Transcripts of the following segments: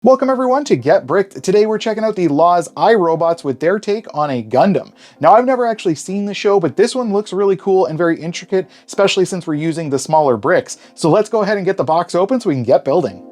Welcome everyone to Get Bricked. Today we're checking out the LOZ IRobots with their take on a Gundam. Now I've never actually seen the show, but this one looks really cool and very intricate, especially since we're using the smaller bricks. So let's go ahead and get the box open so we can get building.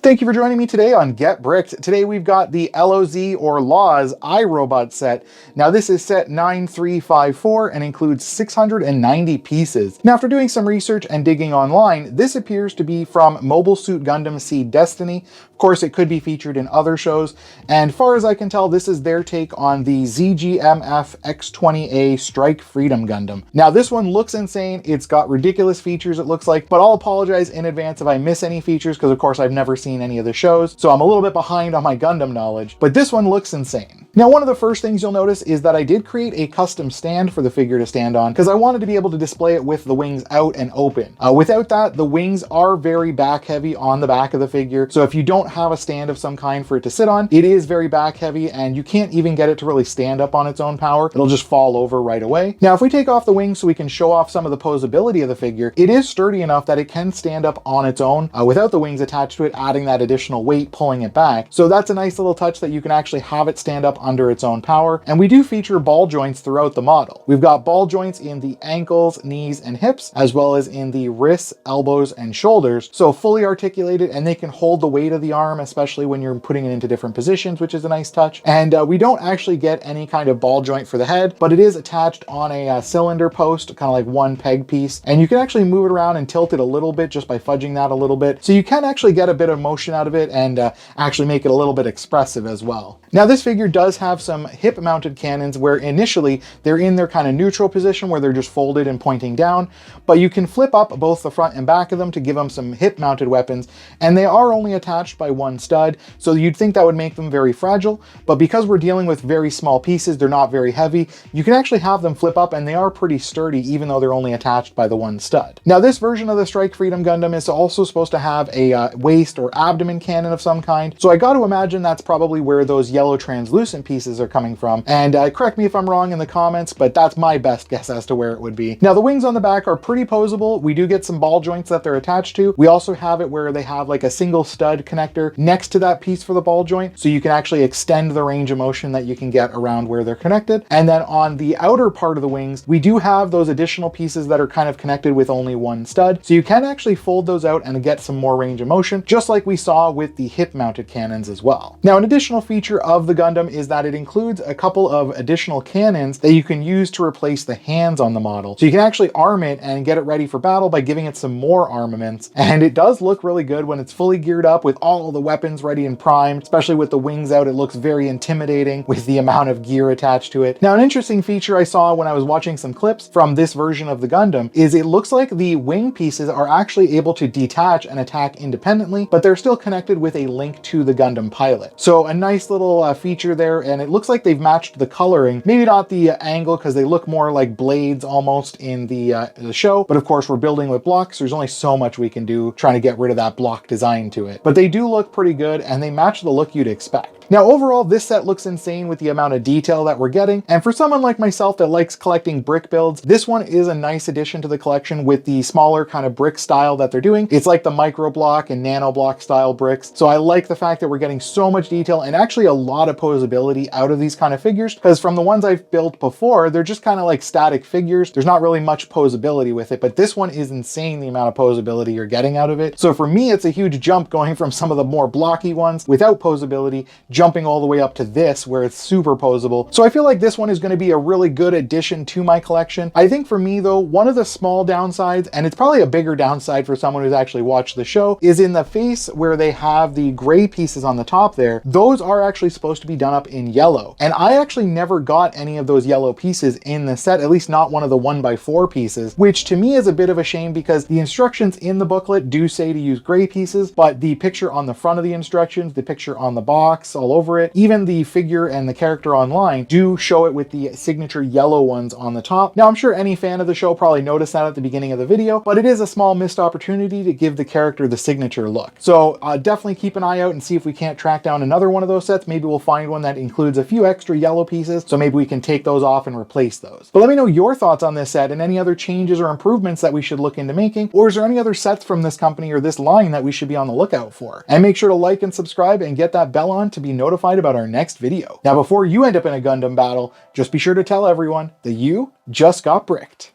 Thank you for joining me today on Get Bricked. Today we've got the LOZ or LOZ iRobot set. Now this is set 9354 and includes 690 pieces. Now after doing some research and digging online, this appears to be from Mobile Suit Gundam Seed Destiny. Of course, it could be featured in other shows, and far as I can tell, this is their take on the ZGMF-X20A Strike Freedom Gundam. Now this one looks insane. It's got ridiculous features, it looks like, but I'll apologize in advance if I miss any features, because of course I've never seen any of the shows, so I'm a little bit behind on my Gundam knowledge, but this one looks insane. Now, one of the first things you'll notice is that I did create a custom stand for the figure to stand on, because I wanted to be able to display it with the wings out and open. Without that, the wings are very back heavy on the back of the figure, so if you don't have a stand of some kind for it to sit on, it is very back heavy, and you can't even get it to really stand up on its own power. It'll just fall over right away. Now, if we take off the wings so we can show off some of the posability of the figure, it is sturdy enough that it can stand up on its own without the wings attached to it, adding that additional weight pulling it back. So that's a nice little touch that you can actually have it stand up under its own power. And we do feature ball joints throughout the model. We've got ball joints in the ankles, knees, and hips, as well as in the wrists, elbows, and shoulders. So fully articulated, and they can hold the weight of the arm, especially when you're putting it into different positions, which is a nice touch. And we don't actually get any kind of ball joint for the head, but it is attached on a cylinder post, kind of like one peg piece. And you can actually move it around and tilt it a little bit just by fudging that a little bit. So you can actually get a bit of motion out of it and actually make it a little bit expressive as well. Now this figure does have some hip mounted cannons where initially they're in their kind of neutral position where they're just folded and pointing down, but you can flip up both the front and back of them to give them some hip mounted weapons, and they are only attached by one stud, so you'd think that would make them very fragile, but because we're dealing with very small pieces, they're not very heavy, you can actually have them flip up and they are pretty sturdy even though they're only attached by the one stud. Now this version of the Strike Freedom Gundam is also supposed to have a waist or abdomen cannon of some kind, so I got to imagine that's probably where those yellow translucent pieces are coming from, and correct me if I'm wrong in the comments, but that's my best guess as to where it would be. Now the wings on the back are pretty posable. We do get some ball joints that they're attached to. We also have it where they have like a single stud connector next to that piece for the ball joint, so you can actually extend the range of motion that you can get around where they're connected. And then on the outer part of the wings, we do have those additional pieces that are kind of connected with only one stud, so you can actually fold those out and get some more range of motion, just like we saw with the hip mounted cannons as well. Now an additional feature of the Gundam is that it includes a couple of additional cannons that you can use to replace the hands on the model. So you can actually arm it and get it ready for battle by giving it some more armaments. And it does look really good when it's fully geared up with all the weapons ready and primed, especially with the wings out. It looks very intimidating with the amount of gear attached to it. Now an interesting feature I saw when I was watching some clips from this version of the Gundam is it looks like the wing pieces are actually able to detach and attack independently, but they're still connected with a link to the Gundam pilot. So a nice little feature there, and it looks like they've matched the coloring. Maybe not the angle, because they look more like blades almost in the show, but of course we're building with blocks. There's only so much we can do trying to get rid of that block design to it. But they do look pretty good, and they match the look you'd expect. Now overall, this set looks insane with the amount of detail that we're getting, and for someone like myself that likes collecting brick builds, this one is a nice addition to the collection with the smaller kind of brick style that they're doing. It's like the micro block and nano block style bricks, so I like the fact that we're getting so much detail and actually a lot of posability out of these kind of figures, because from the ones I've built before, they're just kind of like static figures. There's not really much posability with it, but this one is insane, the amount of posability you're getting out of it. So for me, it's a huge jump going from some of the more blocky ones without posability, jumping all the way up to this where it's super posable. So I feel like this one is going to be a really good addition to my collection. I think for me though, one of the small downsides, and it's probably a bigger downside for someone who's actually watched the show, is in the face where they have the gray pieces on the top there. Those are actually supposed to be done up in yellow, and I actually never got any of those yellow pieces in the set, at least not one of the 1x4 pieces, which to me is a bit of a shame because the instructions in the booklet do say to use gray pieces, but the picture on the front of the instructions, the picture on the box all over it, even the figure and the character online do show it with the signature yellow ones on the top. Now I'm sure any fan of the show probably noticed that at the beginning of the video, but it is a small missed opportunity to give the character the signature look. So definitely keep an eye out and see if we can't track down another one of those sets. Maybe we'll find one that includes a few extra yellow pieces, so maybe we can take those off and replace those. But let me know your thoughts on this set and any other changes or improvements that we should look into making, or is there any other sets from this company or this line that we should be on the lookout for? And make sure to like and subscribe and get that bell on to be notified about our next video. Now before you end up in a Gundam battle, just be sure to tell everyone that you just got bricked.